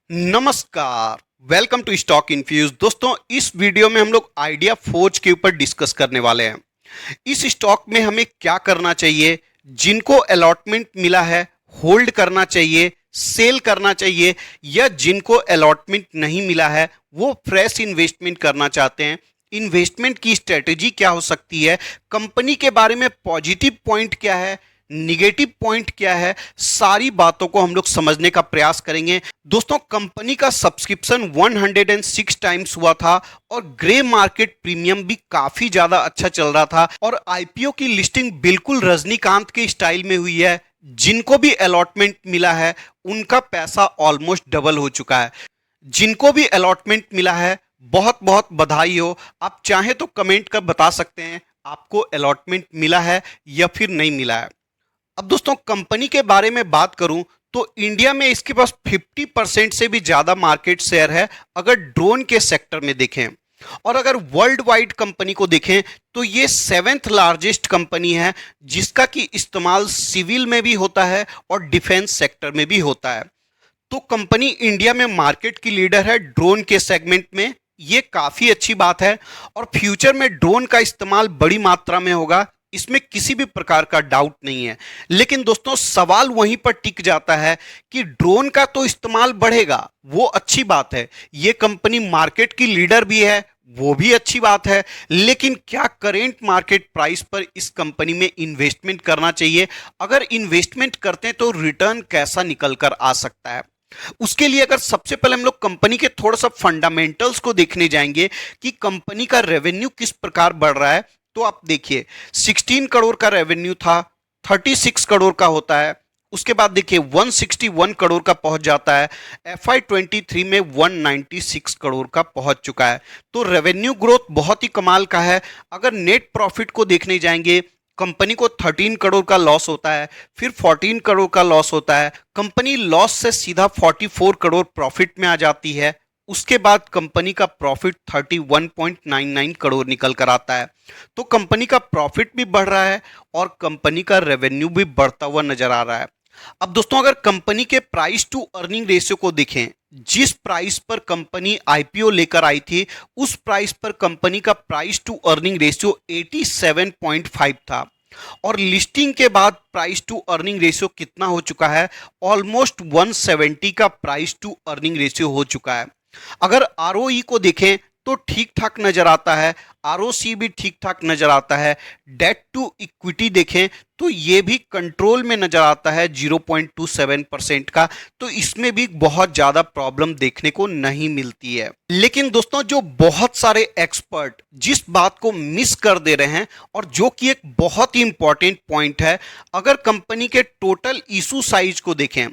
नमस्कार। Welcome to Stock Infuse. दोस्तों, इस वीडियो में हम लोग आइडिया फोर्ज के ऊपर डिस्कस करने वाले हैं। इस स्टॉक में हमें क्या करना चाहिए, जिनको अलॉटमेंट मिला है होल्ड करना चाहिए, सेल करना चाहिए, या जिनको अलॉटमेंट नहीं मिला है वो फ्रेश इन्वेस्टमेंट करना चाहते हैं। इन्वेस्टमेंट की स्ट्रेटेजी क्या हो सकती है, कंपनी के बारे में पॉजिटिव पॉइंट क्या है, निगेटिव पॉइंट क्या है, सारी बातों को हम लोग समझने का प्रयास करेंगे। दोस्तों, कंपनी का सब्सक्रिप्शन 106 टाइम्स हुआ था और ग्रे मार्केट प्रीमियम भी काफी ज्यादा अच्छा चल रहा था और आईपीओ की लिस्टिंग बिल्कुल रजनीकांत के स्टाइल में हुई है। जिनको भी अलॉटमेंट मिला है उनका पैसा ऑलमोस्ट डबल हो चुका है। जिनको भी अलॉटमेंट मिला है बहुत बहुत बधाई हो। आप चाहे तो कमेंट कर बता सकते हैं आपको अलॉटमेंट मिला है या फिर नहीं मिला है। अब दोस्तों, कंपनी के बारे में बात करूं तो इंडिया में इसके पास 50% से भी ज्यादा मार्केट शेयर है अगर ड्रोन के सेक्टर में देखें। और अगर वर्ल्ड वाइड कंपनी को देखें तो ये 7th लार्जेस्ट कंपनी है जिसका कि इस्तेमाल सिविल में भी होता है और डिफेंस सेक्टर में भी होता है। तो कंपनी इंडिया में मार्केट की लीडर है ड्रोन के सेगमेंट में। ये काफी अच्छी बात है और फ्यूचर में ड्रोन का इस्तेमाल बड़ी मात्रा में होगा, इसमें किसी भी प्रकार का डाउट नहीं है। लेकिन दोस्तों, सवाल वहीं पर टिक जाता है कि ड्रोन का तो इस्तेमाल बढ़ेगा, वो अच्छी बात है। ये कंपनी मार्केट की लीडर भी है, वो भी अच्छी बात है। लेकिन क्या करेंट मार्केट प्राइस पर इस कंपनी में इन्वेस्टमेंट करना चाहिए? अगर इन्वेस्टमेंट करते हैं तो रिटर्न कैसा निकल कर आ सकता है? उसके लिए अगर सबसे पहले हम लोग कंपनी के थोड़ा सा फंडामेंटल्स को देखने जाएंगे कि कंपनी का रेवेन्यू किस प्रकार बढ़ रहा है, तो आप देखिए 16 करोड़ का रेवेन्यू था, 36 करोड़ का होता है। उसके बाद देखिए 161 करोड़ का पहुंच जाता है, FY23 में 196 करोड़ का पहुंच चुका है। तो रेवेन्यू ग्रोथ बहुत ही कमाल का है। अगर नेट प्रॉफिट को देखने जाएंगे, कंपनी को 13 करोड़ का लॉस होता है, फिर 14 करोड़ का लॉस होता है। कंपनी लॉस से सीधा 44 करोड़ प्रॉफिट में आ जाती है। उसके बाद कंपनी का प्रॉफिट 31.99 करोड़ निकल कर आता है। तो कंपनी का प्रॉफिट भी बढ़ रहा है और कंपनी का रेवेन्यू भी बढ़ता हुआ नजर आ रहा है। अब दोस्तों, अगर कंपनी के प्राइस टू अर्निंग रेशियो को देखें, जिस प्राइस पर कंपनी आईपीओ लेकर आई थी उस प्राइस पर कंपनी का प्राइस टू अर्निंग रेशियो 87.5 था और लिस्टिंग के बाद प्राइस टू अर्निंग रेशियो कितना हो चुका है? ऑलमोस्ट 170 का प्राइस टू अर्निंग रेशियो हो चुका है। अगर आरओई को देखें तो ठीक ठाक नजर आता है, आरओसी भी ठीक ठाक नजर आता है। डेट टू इक्विटी देखें तो ये भी कंट्रोल में नजर आता है 0.27% का। तो इसमें भी बहुत ज्यादा प्रॉब्लम देखने को नहीं मिलती है। लेकिन दोस्तों, जो बहुत सारे एक्सपर्ट जिस बात को मिस कर दे रहे हैं और जो कि एक बहुत ही इंपॉर्टेंट पॉइंट है, अगर कंपनी के टोटल इशू साइज को देखें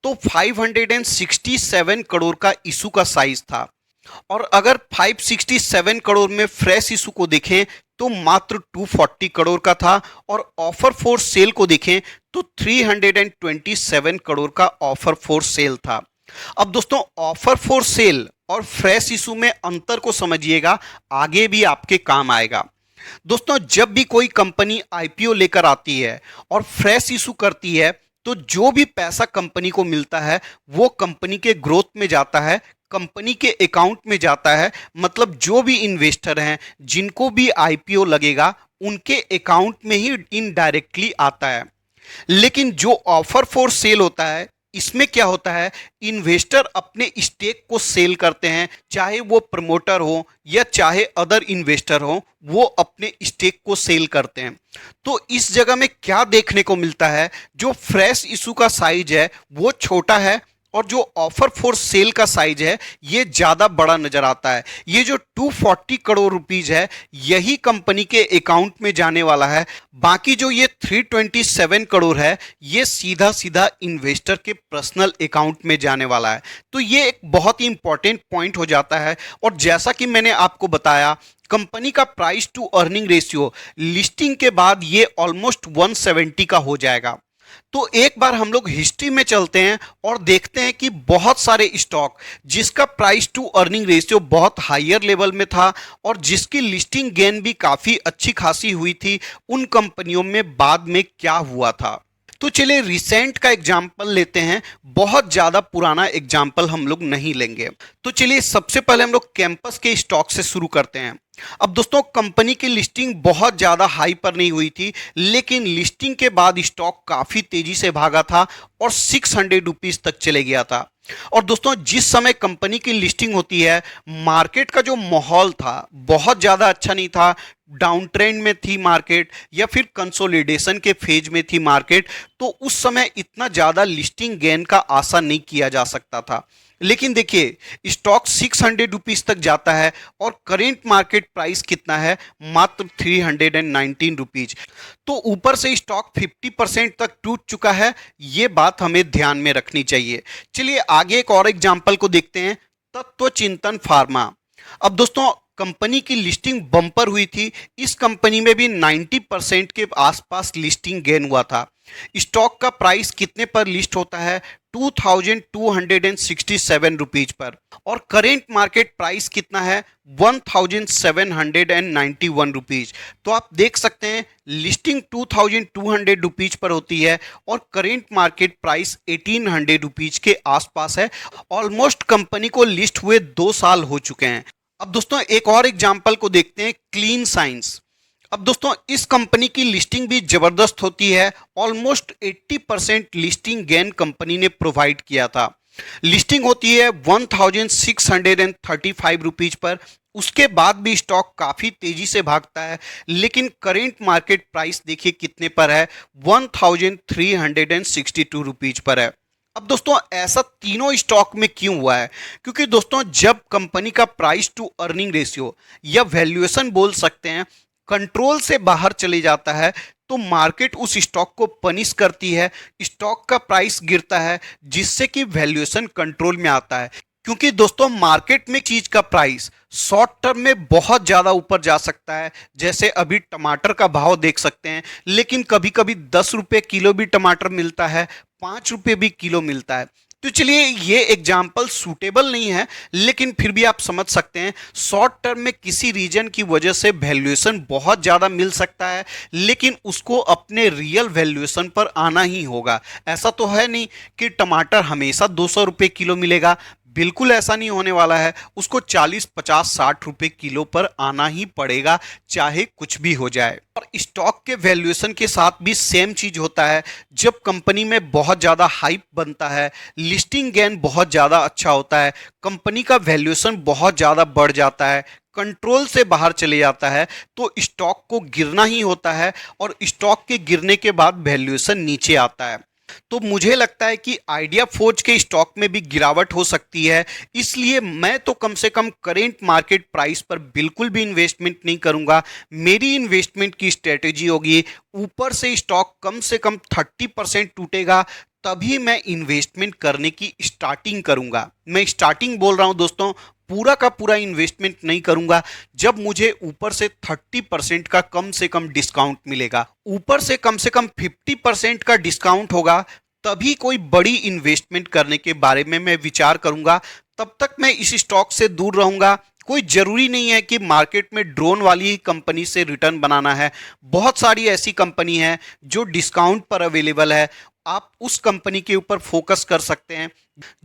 तो 567 करोड़ का इशू का साइज था और अगर 567 करोड़ में फ्रेश इशू को देखें तो मात्र 240 करोड़ का था और ऑफर फॉर सेल को देखें तो 327 करोड़ का ऑफर फॉर सेल था। अब दोस्तों, ऑफर फॉर सेल और फ्रेश इशू में अंतर को समझिएगा, आगे भी आपके काम आएगा। दोस्तों, जब भी कोई कंपनी आईपीओ लेकर आती है और फ्रेश इशू करती है तो जो भी पैसा कंपनी को मिलता है वो कंपनी के ग्रोथ में जाता है, कंपनी के अकाउंट में जाता है। मतलब जो भी इन्वेस्टर हैं जिनको भी आईपीओ लगेगा उनके अकाउंट में ही इनडायरेक्टली आता है। लेकिन जो ऑफर फॉर सेल होता है, इसमें क्या होता है, इन्वेस्टर अपने स्टेक को सेल करते हैं, चाहे वो प्रमोटर हो या चाहे अदर इन्वेस्टर हो, वो अपने स्टेक को सेल करते हैं। तो इस जगह में क्या देखने को मिलता है, जो फ्रेश इशू का साइज है वो छोटा है और जो ऑफर फॉर सेल का साइज है ये ज्यादा बड़ा नजर आता है। ये जो 240 करोड़ रुपीज है यही कंपनी के अकाउंट में जाने वाला है। बाकी जो ये 327 करोड़ है ये सीधा सीधा इन्वेस्टर के पर्सनल अकाउंट में जाने वाला है। तो ये एक बहुत ही इंपॉर्टेंट पॉइंट हो जाता है। और जैसा कि मैंने आपको बताया, कंपनी का price to earning ratio listing के बाद ये ऑलमोस्ट 170 का हो जाएगा। तो एक बार हम लोग हिस्ट्री में चलते हैं और देखते हैं कि बहुत सारे स्टॉक जिसका प्राइस टू अर्निंग रेशियो बहुत हायर लेवल में था और जिसकी लिस्टिंग गेन भी काफी अच्छी खासी हुई थी, उन कंपनियों में बाद में क्या हुआ था। तो चलिए रिसेंट का एग्जाम्पल लेते हैं, बहुत ज्यादा पुराना एग्जाम्पल हम लोग नहीं लेंगे। तो चलिए सबसे पहले हम लोग कैंपस के स्टॉक से शुरू करते हैं। अब दोस्तों कंपनी की लिस्टिंग बहुत ज़्यादा हाई पर नहीं हुई थी, लेकिन लिस्टिंग के बाद स्टॉक काफ़ी तेज़ी से भागा था और 600 रुपीज़ तक चले गया था। और दोस्तों जिस समय कंपनी की लिस्टिंग होती है, मार्केट का जो माहौल था बहुत ज़्यादा अच्छा नहीं था, डाउन ट्रेंड में थी मार्केट या फिर कंसोलिडेशन के फेज में थी मार्केट, तो उस समय इतना ज़्यादा लिस्टिंग गेन का आशा नहीं किया जा सकता था। लेकिन देखिए स्टॉक 600 रुपीज़ तक जाता है और करेंट मार्केट प्राइस कितना है, मात्र 319 रुपीज़। तो ऊपर से स्टॉक 50% तक टूट चुका है, ये बात हमें ध्यान में रखनी चाहिए। चलिए आगे एक और एग्जाम्पल को देखते हैं, तत्व चिंतन फार्मा। अब दोस्तों कंपनी की लिस्टिंग बम्पर हुई थी, इस कंपनी में भी 90% के आसपास लिस्टिंग गेन हुआ था। स्टॉक का प्राइस कितने पर लिस्ट होता है, 2267 रुपीज पर, और करेंट मार्केट प्राइस कितना है, 1791 रुपीज। तो आप देख सकते हैं लिस्टिंग 2200 रुपीज पर होती है और करेंट मार्केट प्राइस 1800 रुपीज के आसपास है। ऑलमोस्ट कंपनी को लिस्ट हुए 2 साल हो चुके हैं। अब दोस्तों एक और एग्जांपल को देखते हैं, क्लीन साइंस। अब दोस्तों इस कंपनी की लिस्टिंग भी जबरदस्त होती है, ऑलमोस्ट 80% लिस्टिंग गेन कंपनी ने प्रोवाइड किया था। लिस्टिंग होती है 1635 रुपीज पर, उसके बाद भी स्टॉक काफी तेजी से भागता है, लेकिन करेंट मार्केट प्राइस देखिए कितने पर है, 1362 रुपीज पर है। अब दोस्तों ऐसा तीनों स्टॉक में क्यों हुआ है, क्योंकि दोस्तों जब कंपनी का प्राइस टू अर्निंग रेशियो या वैल्यूएशन बोल सकते हैं कंट्रोल से बाहर चले जाता है, तो मार्केट उस स्टॉक को पनिश करती है, स्टॉक का प्राइस गिरता है, जिससे कि वैल्यूएशन कंट्रोल में आता है। क्योंकि दोस्तों मार्केट में चीज का प्राइस शॉर्ट टर्म में बहुत ज्यादा ऊपर जा सकता है, जैसे अभी टमाटर का भाव देख सकते हैं, लेकिन कभी कभी 10 रुपये किलो भी टमाटर मिलता है, 5 रुपये भी किलो मिलता है। तो चलिए ये एग्जाम्पल सूटेबल नहीं है, लेकिन फिर भी आप समझ सकते हैं शॉर्ट टर्म में किसी रीजन की वजह से वैल्यूएशन बहुत ज़्यादा मिल सकता है, लेकिन उसको अपने रियल वैल्यूएशन पर आना ही होगा। ऐसा तो है नहीं कि टमाटर हमेशा 200 रुपये किलो मिलेगा, बिल्कुल ऐसा नहीं होने वाला है, उसको 40, 50, 60 रुपये किलो पर आना ही पड़ेगा, चाहे कुछ भी हो जाए। और स्टॉक के वैल्यूएशन के साथ भी सेम चीज होता है। जब कंपनी में बहुत ज़्यादा हाइप बनता है, लिस्टिंग गेन बहुत ज़्यादा अच्छा होता है, कंपनी का वैल्यूएशन बहुत ज़्यादा बढ़ जाता है, कंट्रोल से बाहर चले जाता है, तो स्टॉक को गिरना ही होता है, और स्टॉक के गिरने के बाद वैल्यूएशन नीचे आता है। तो मुझे लगता है कि आइडिया फोर्ज के स्टॉक में भी गिरावट हो सकती है, इसलिए मैं तो कम से कम करेंट मार्केट प्राइस पर बिल्कुल भी इन्वेस्टमेंट नहीं करूंगा। मेरी इन्वेस्टमेंट की स्ट्रेटेजी होगी ऊपर से स्टॉक कम से कम 30% टूटेगा, तभी मैं इन्वेस्टमेंट करने की स्टार्टिंग करूंगा। मैं स्टार्टिंग बोल रहा हूं दोस्तों, पूरा का पूरा इन्वेस्टमेंट नहीं करूंगा। जब मुझे ऊपर से 30% का कम से कम डिस्काउंट मिलेगा, ऊपर से कम 50% का डिस्काउंट होगा, तभी कोई बड़ी इन्वेस्टमेंट करने के बारे में मैं विचार करूंगा। तब तक मैं इस स्टॉक से दूर रहूंगा। कोई जरूरी नहीं है कि मार्केट में ड्रोन वाली ही कंपनी से रिटर्न बनाना है, बहुत सारी ऐसी कंपनी है जो डिस्काउंट पर अवेलेबल है, आप उस कंपनी के ऊपर फोकस कर सकते हैं।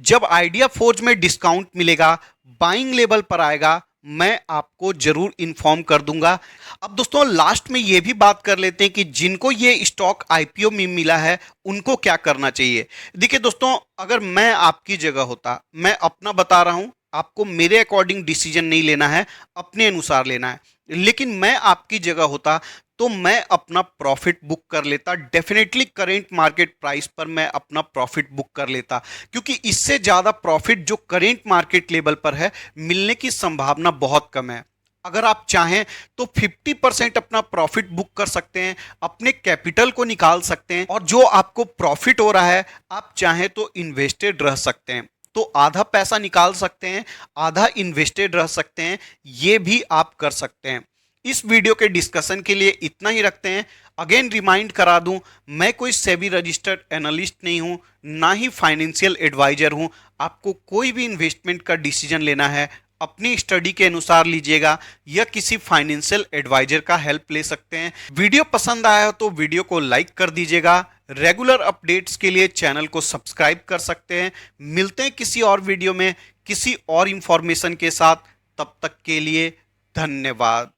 जब आइडिया फोर्ज में डिस्काउंट मिलेगा, बाइंग लेवल पर आएगा, मैं आपको जरूर इन्फॉर्म कर दूंगा। अब दोस्तों लास्ट में ये भी बात कर लेते हैं कि जिनको ये स्टॉक आईपीओ में मिला है उनको क्या करना चाहिए। देखिए दोस्तों, अगर मैं आपकी जगह होता, मैं अपना बता रहा हूं, आपको मेरे अकॉर्डिंग डिसीजन नहीं लेना है, अपने अनुसार लेना है, लेकिन मैं आपकी जगह होता तो मैं अपना प्रॉफिट बुक कर लेता। डेफिनेटली करेंट मार्केट प्राइस पर मैं अपना प्रॉफिट बुक कर लेता, क्योंकि इससे ज़्यादा प्रॉफिट जो करेंट मार्केट लेवल पर है मिलने की संभावना बहुत कम है। अगर आप चाहें तो 50% अपना प्रॉफिट बुक कर सकते हैं, अपने कैपिटल को निकाल सकते हैं, और जो आपको प्रॉफिट हो रहा है आप चाहें तो इन्वेस्टेड रह सकते हैं, तो आधा पैसा निकाल सकते हैं, आधा इन्वेस्टेड रह सकते हैं, ये भी आप कर सकते हैं। इस वीडियो के डिस्कशन के लिए इतना ही रखते हैं। अगेन रिमाइंड करा दूं, मैं कोई सेबी रजिस्टर्ड एनालिस्ट नहीं हूं, ना ही फाइनेंशियल एडवाइजर हूं। आपको कोई भी इन्वेस्टमेंट का डिसीजन लेना है अपनी स्टडी के अनुसार लीजिएगा या किसी फाइनेंशियल एडवाइजर का हेल्प ले सकते हैं। वीडियो पसंद आया हो तो वीडियो को लाइक कर दीजिएगा। रेगुलर अपडेट्स के लिए चैनल को सब्सक्राइब कर सकते हैं। मिलते हैं किसी और वीडियो में किसी और इंफॉर्मेशन के साथ। तब तक के लिए धन्यवाद।